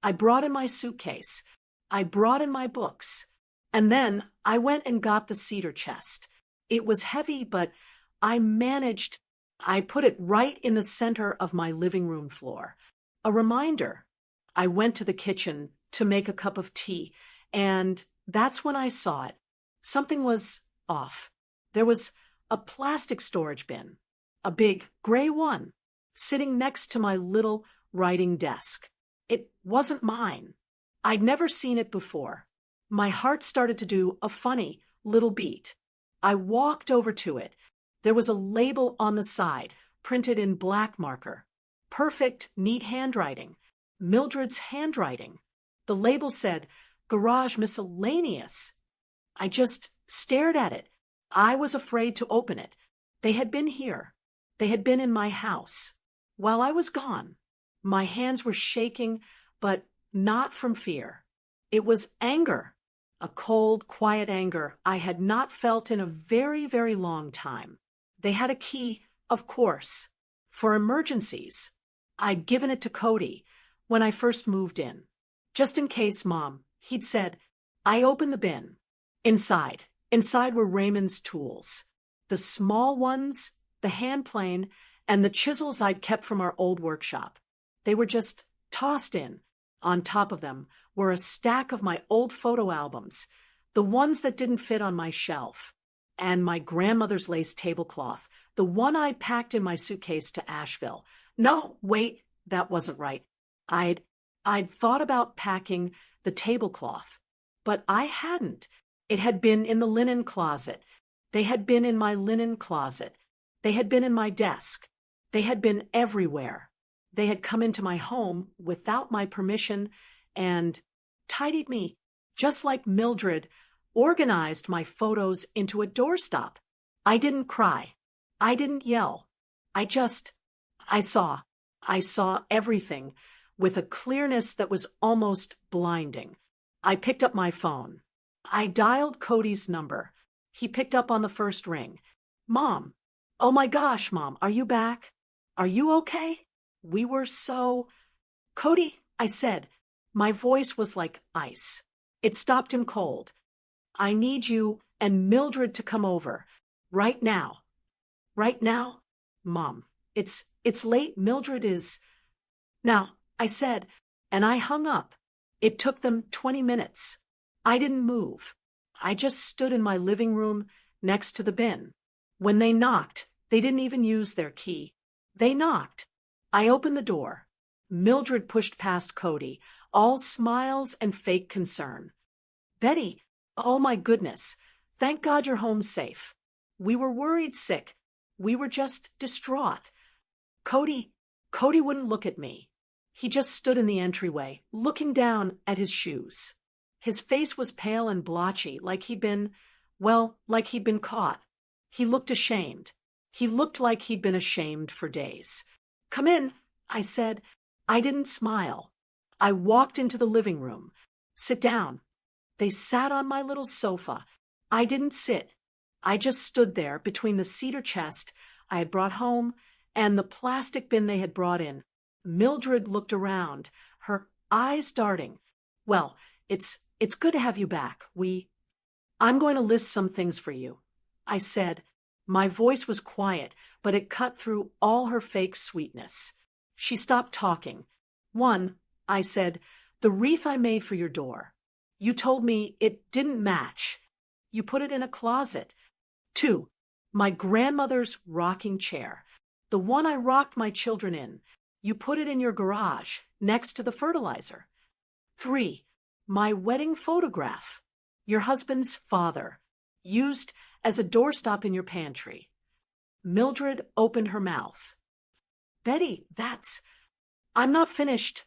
I brought in my suitcase. I brought in my books. And then I went and got the cedar chest. It was heavy, but I managed. I put it right in the center of my living room floor. A reminder. I went to the kitchen to make a cup of tea, and that's when I saw it. Something was off. There was a plastic storage bin, a big gray one, sitting next to my little writing desk. It wasn't mine. I'd never seen it before. My heart started to do a funny little beat. I walked over to it. There was a label on the side, printed in black marker. Perfect, neat handwriting. Mildred's handwriting. The label said, Garage Miscellaneous. I just stared at it. I was afraid to open it. They had been here. They had been in my house. While I was gone, my hands were shaking, but not from fear. It was anger, a cold, quiet anger I had not felt in a very, very long time. They had a key, of course, for emergencies. I'd given it to Cody when I first moved in. Just in case, Mom, he'd said. I opened the bin. Inside were Raymond's tools. The small ones, the hand plane, and the chisels I'd kept from our old workshop. They were just tossed in. On top of them were a stack of my old photo albums, the ones that didn't fit on my shelf, and my grandmother's lace tablecloth, the one I'd packed in my suitcase to Asheville. No, wait, that wasn't right. I'd thought about packing the tablecloth, but I hadn't. It had been in the linen closet. They had been in my linen closet. They had been in my desk. They had been everywhere. They had come into my home without my permission and tidied me, just like Mildred organized my photos into a doorstop. I didn't cry. I didn't yell. I saw everything with a clearness that was almost blinding. I picked up my phone. I dialed Cody's number. He picked up on the first ring. Mom. Oh my gosh, Mom, are you back? Are you okay? We were so... Cody, I said. My voice was like ice. It stopped him cold. I need you and Mildred to come over. Right now. Right now? Mom, it's late. Mildred is... Now, I said, and I hung up. It took them 20 minutes. I didn't move. I just stood in my living room next to the bin. When they knocked, they didn't even use their key. They knocked. I opened the door. Mildred pushed past Cody, all smiles and fake concern. Betty, oh my goodness, thank God you're home safe. We were worried sick. We were just distraught. Cody wouldn't look at me. He just stood in the entryway, looking down at his shoes. His face was pale and blotchy, like he'd been caught. He looked ashamed. He looked like he'd been ashamed for days. Come in, I said. I didn't smile. I walked into the living room. Sit down. They sat on my little sofa. I didn't sit. I just stood there between the cedar chest I had brought home and the plastic bin they had brought in. Mildred looked around, her eyes darting. Well, it's good to have you back. I'm going to list some things for you, I said. My voice was quiet, but it cut through all her fake sweetness. She stopped talking. 1, I said, the wreath I made for your door. You told me it didn't match. You put it in a closet. 2, my grandmother's rocking chair, the one I rocked my children in. You put it in your garage, next to the fertilizer. 3, my wedding photograph, your husband's father, used as a doorstop in your pantry. Mildred opened her mouth. Betty, I'm not finished,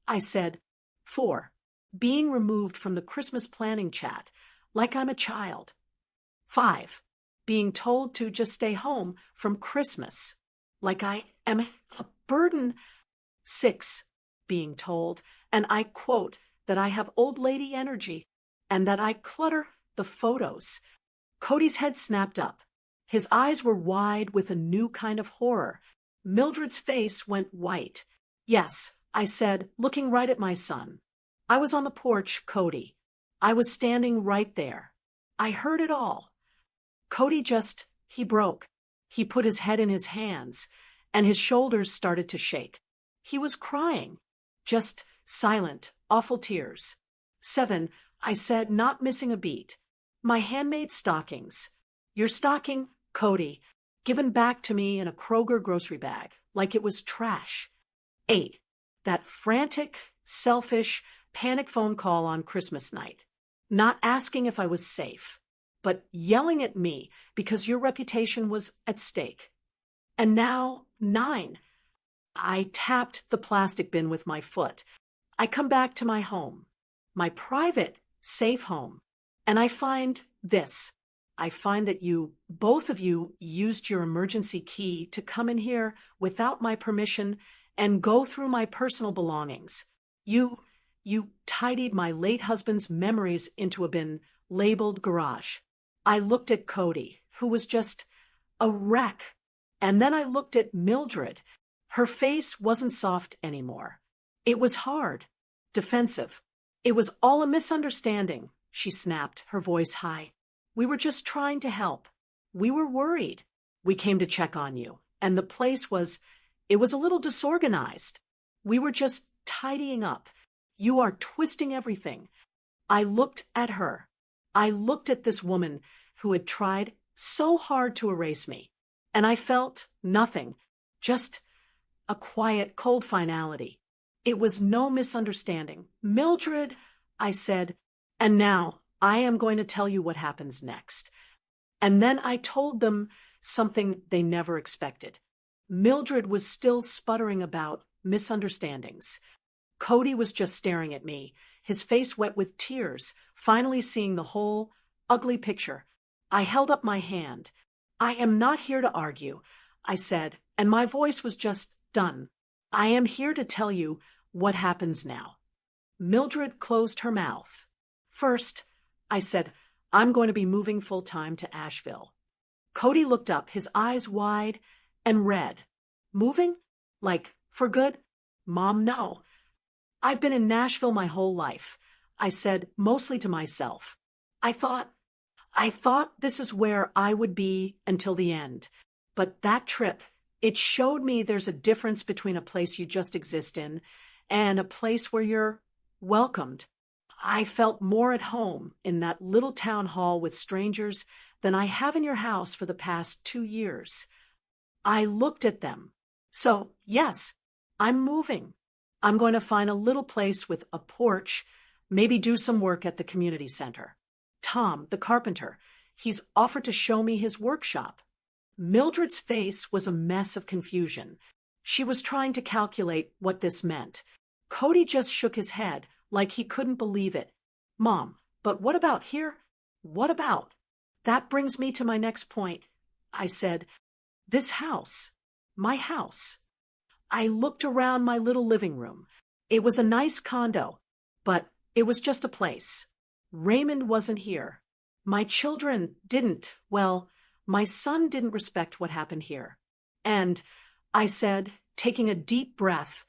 I said. 4, being removed from the Christmas planning chat, like I'm a child. 5, being told to just stay home from Christmas, like I am a burden. 6, being told, and I quote, that I have old lady energy and that I clutter the photos. Cody's head snapped up. His eyes were wide with a new kind of horror. Mildred's face went white. Yes, I said, looking right at my son. I was on the porch, Cody. I was standing right there. I heard it all. Cody he broke. He put his head in his hands, and his shoulders started to shake. He was crying. Just silent, awful tears. 7, I said, not missing a beat. My handmade stockings. Your stocking, Cody, given back to me in a Kroger grocery bag, like it was trash. 8, that frantic, selfish, panic phone call on Christmas night. Not asking if I was safe, but yelling at me because your reputation was at stake. And now, 9. I tapped the plastic bin with my foot. I come back to my home, my private, safe home, and I find this. I find that both of you, used your emergency key to come in here without my permission and go through my personal belongings. You tidied my late husband's memories into a bin labeled garage. I looked at Cody, who was just a wreck, and then I looked at Mildred. Her face wasn't soft anymore. It was hard, defensive. It was all a misunderstanding, she snapped, her voice high. We were just trying to help. We were worried. We came to check on you, and the place it was a little disorganized. We were just tidying up. You are twisting everything. I looked at her. I looked at this woman who had tried so hard to erase me, and I felt nothing, just a quiet, cold finality. It was no misunderstanding. Mildred, I said, and now I am going to tell you what happens next. And then I told them something they never expected. Mildred was still sputtering about misunderstandings. Cody was just staring at me, his face wet with tears, finally seeing the whole ugly picture. I held up my hand. I am not here to argue, I said, and my voice was just done. I am here to tell you what happens now. Mildred closed her mouth. First, I said, I'm going to be moving full-time to Asheville. Cody looked up, his eyes wide and red. Moving? Like, for good? Mom, no. I've been in Nashville my whole life, I said, mostly to myself. I thought this is where I would be until the end. But that trip, it showed me there's a difference between a place you just exist in and a place where you're welcomed. I felt more at home in that little town hall with strangers than I have in your house for the past 2 years. I looked at them. So, yes, I'm moving. I'm going to find a little place with a porch, maybe do some work at the community center. Tom, the carpenter, he's offered to show me his workshop. Mildred's face was a mess of confusion. She was trying to calculate what this meant. Cody just shook his head like he couldn't believe it. Mom, but what about here? What about? That brings me to my next point, I said. This house. My house. I looked around my little living room. It was a nice condo, but it was just a place. Raymond wasn't here. My children didn't, well, my son didn't respect what happened here. And I said, taking a deep breath,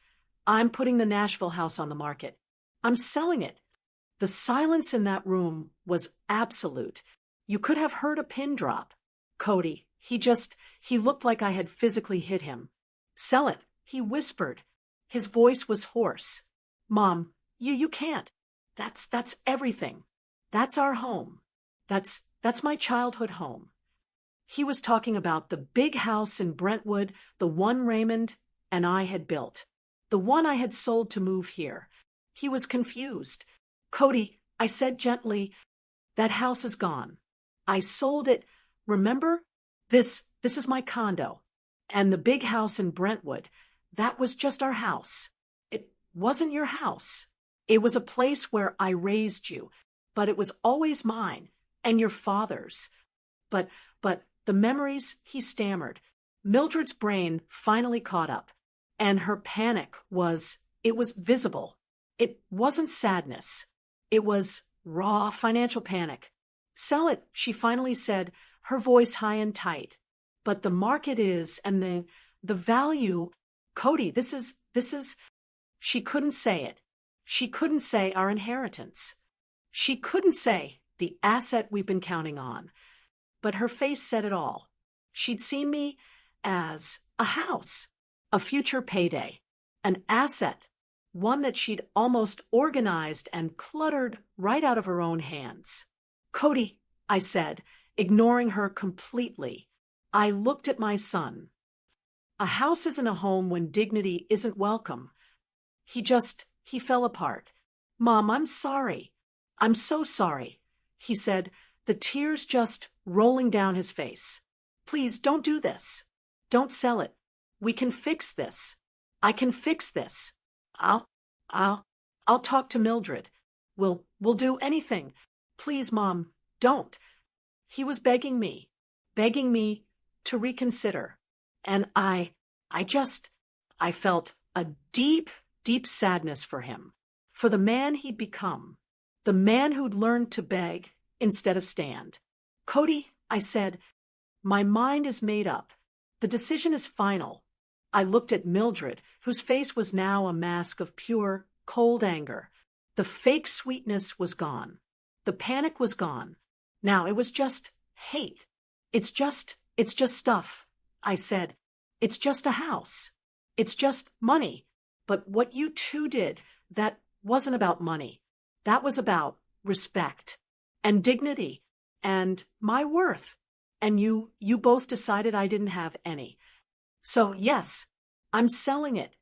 I'm putting the Nashville house on the market. I'm selling it. The silence in that room was absolute. You could have heard a pin drop. Cody, he looked like I had physically hit him. Sell it, he whispered. His voice was hoarse. Mom, you can't. That's everything. That's our home. That's my childhood home. He was talking about the big house in Brentwood, the one Raymond and I had built, the one I had sold to move here. He was confused. Cody, I said gently, that house is gone. I sold it. Remember? This is my condo. And the big house in Brentwood, that was just our house. It wasn't your house. It was a place where I raised you, but it was always mine and your father's. But the memories, he stammered. Mildred's brain finally caught up, and her panic was visible. It wasn't sadness. It was raw financial panic. Sell it, she finally said, her voice high and tight. But the market is, and the value, Cody, this is, she couldn't say it. She couldn't say our inheritance. She couldn't say the asset we've been counting on. But her face said it all. She'd seen me as a house, a future payday, an asset, one that she'd almost organized and cluttered right out of her own hands. Cody, I said, ignoring her completely. I looked at my son. A house isn't a home when dignity isn't welcome. He fell apart. Mom, I'm sorry. I'm so sorry, he said, the tears just rolling down his face. Please don't do this. Don't sell it. We can fix this. I can fix this. I'll talk to Mildred. We'll do anything. Please, Mom, don't. He was begging me to reconsider. And I felt a deep, deep sadness for him, for the man he'd become, the man who'd learned to beg instead of stand. Cody, I said, my mind is made up. The decision is final. I looked at Mildred, whose face was now a mask of pure, cold anger. The fake sweetness was gone. The panic was gone. Now it was just hate. It's just stuff, I said. It's just a house. It's just money. But what you two did, that wasn't about money. That was about respect and dignity and my worth. And you both decided I didn't have any. So yes, I'm selling it.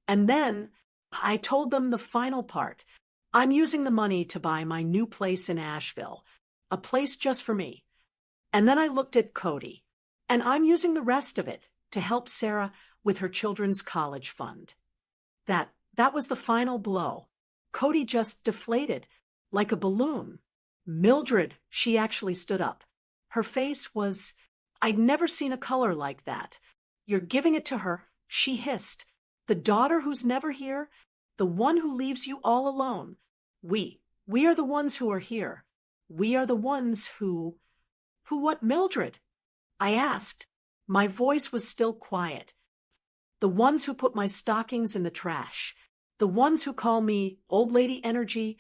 And then I told them the final part. I'm using the money to buy my new place in Asheville, a place just for me. And then I looked at Cody, and I'm using the rest of it to help Sarah with her children's college fund. That was the final blow. Cody just deflated, like a balloon. Mildred, she actually stood up. Her face was, I'd never seen a color like that. You're giving it to her, she hissed. The daughter who's never here, the one who leaves you all alone. We are the ones who are here. We are the ones who what, Mildred? I asked. My voice was still quiet. The ones who put my stockings in the trash. The ones who call me old lady energy.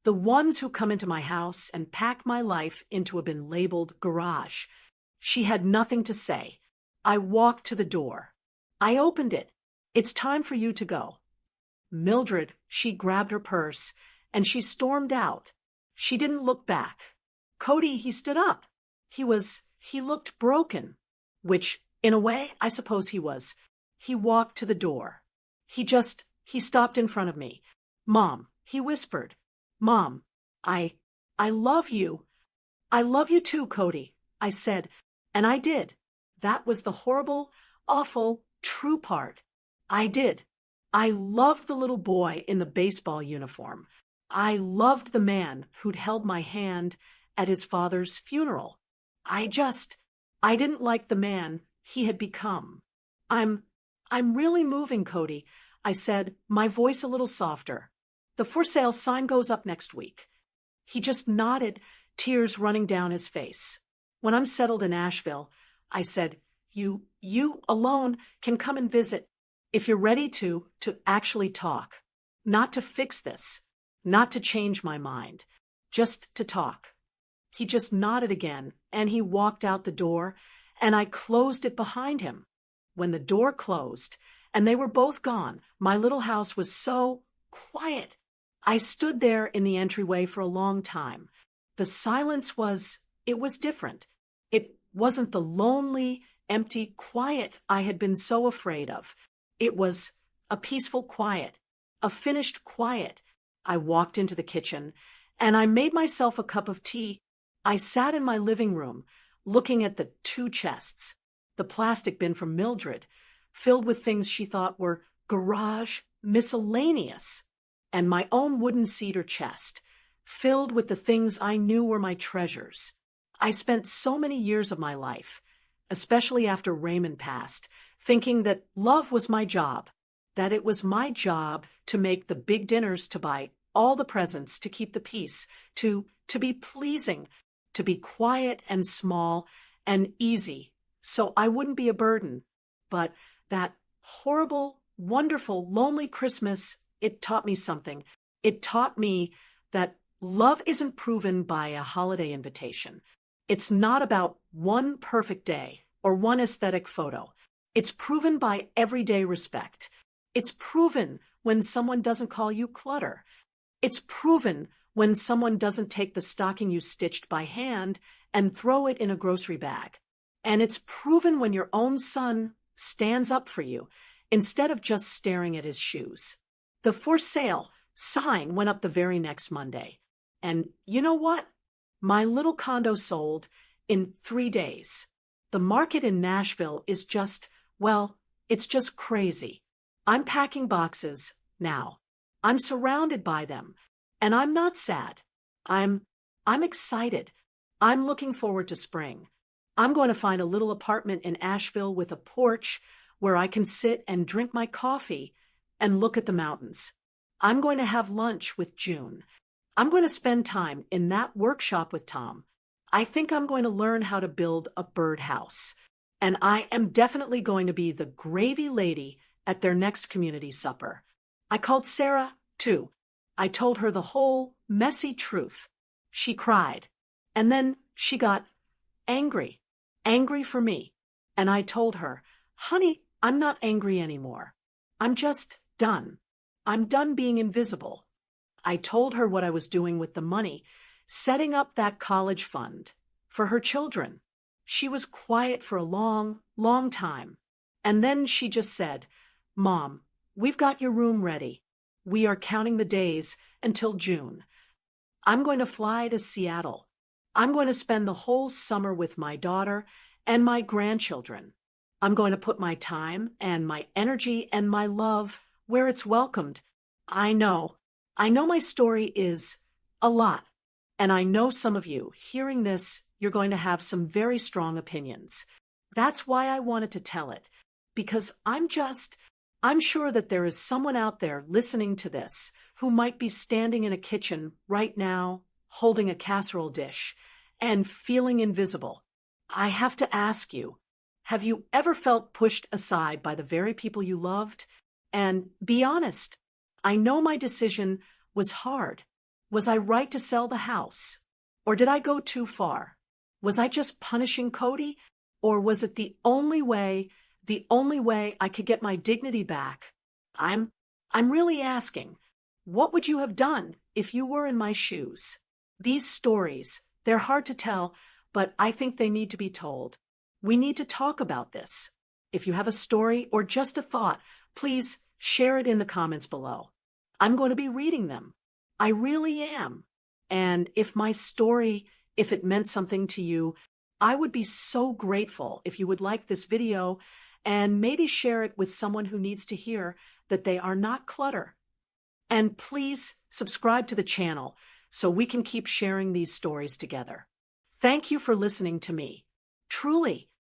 The ones who come into my house and pack my life into a bin labeled garage. She had nothing to say. I walked to the door. I opened it. It's time for you to go. Mildred, she grabbed her purse, and she stormed out. She didn't look back. Cody, he stood up. He looked broken, which, in a way, I suppose he was. He walked to the door. He stopped in front of me. Mom, he whispered. Mom, I love you. I love you too, Cody, I said, and I did. That was the horrible, awful, true part. I did. I loved the little boy in the baseball uniform. I loved the man who'd held my hand at his father's funeral. I didn't like the man he had become. I'm really moving, Cody, I said, my voice a little softer. The for sale sign goes up next week. He just nodded, tears running down his face. When I'm settled in Asheville, I said, you alone can come and visit if you're ready to actually talk. Not to fix this, not to change my mind, just to talk. He just nodded again, and he walked out the door, and I closed it behind him. When the door closed, and they were both gone, my little house was so quiet. I stood there in the entryway for a long time. The silence was different. It wasn't the lonely, empty quiet I had been so afraid of. It was a peaceful quiet, a finished quiet. I walked into the kitchen, and I made myself a cup of tea. I sat in my living room, looking at the 2 chests, the plastic bin from Mildred, filled with things she thought were garage miscellaneous, and my own wooden cedar chest, filled with the things I knew were my treasures. I spent so many years of my life, especially after Raymond passed, thinking that love was my job, that it was my job to make the big dinners, to buy all the presents, to keep the peace, to be pleasing, to be quiet and small and easy, so I wouldn't be a burden. But that horrible, wonderful, lonely Christmas, it taught me something. It taught me that love isn't proven by a holiday invitation. It's not about one perfect day or one aesthetic photo. It's proven by everyday respect. It's proven when someone doesn't call you clutter. It's proven when someone doesn't take the stocking you stitched by hand and throw it in a grocery bag. And it's proven when your own son stands up for you instead of just staring at his shoes. The for sale sign went up the very next Monday. And you know what? My little condo sold in 3 days. The market in Nashville is just, well, it's just crazy. I'm packing boxes now. I'm surrounded by them. And I'm not sad. I'm excited. I'm looking forward to spring. I'm going to find a little apartment in Asheville with a porch where I can sit and drink my coffee and look at the mountains. I'm going to have lunch with June. I'm going to spend time in that workshop with Tom. I think I'm going to learn how to build a birdhouse. and I am definitely going to be the gravy lady at their next community supper. I called Sarah, too. I told her the whole messy truth. She cried. And then she got angry. Angry for me. And I told her, honey, I'm not angry anymore. I'm just done. I'm done being invisible. I told her what I was doing with the money, setting up that college fund for her children. She was quiet for a long, long time. And then she just said, Mom, we've got your room ready. We are counting the days until June. I'm going to fly to Seattle. I'm going to spend the whole summer with my daughter and my grandchildren. I'm going to put my time and my energy and my love where it's welcomed. I know my story is a lot. And I know some of you, hearing this, you're going to have some very strong opinions. That's why I wanted to tell it, because I'm sure that there is someone out there listening to this who might be standing in a kitchen right now, holding a casserole dish, and feeling invisible. I have to ask you, have you ever felt pushed aside by the very people you loved? And be honest, I know my decision was hard. Was I right to sell the house? Or did I go too far? Was I just punishing Cody? Or was it the only way I could get my dignity back? I'm really asking, what would you have done if you were in my shoes? These stories, they're hard to tell, but I think they need to be told. We need to talk about this. If you have a story or just a thought, please share it in the comments below. I'm going to be reading them. I really am. And if my story, if it meant something to you, I would be so grateful if you would like this video and maybe share it with someone who needs to hear that they are not clutter. And please subscribe to the channel so we can keep sharing these stories together. Thank you for listening to me. Truly,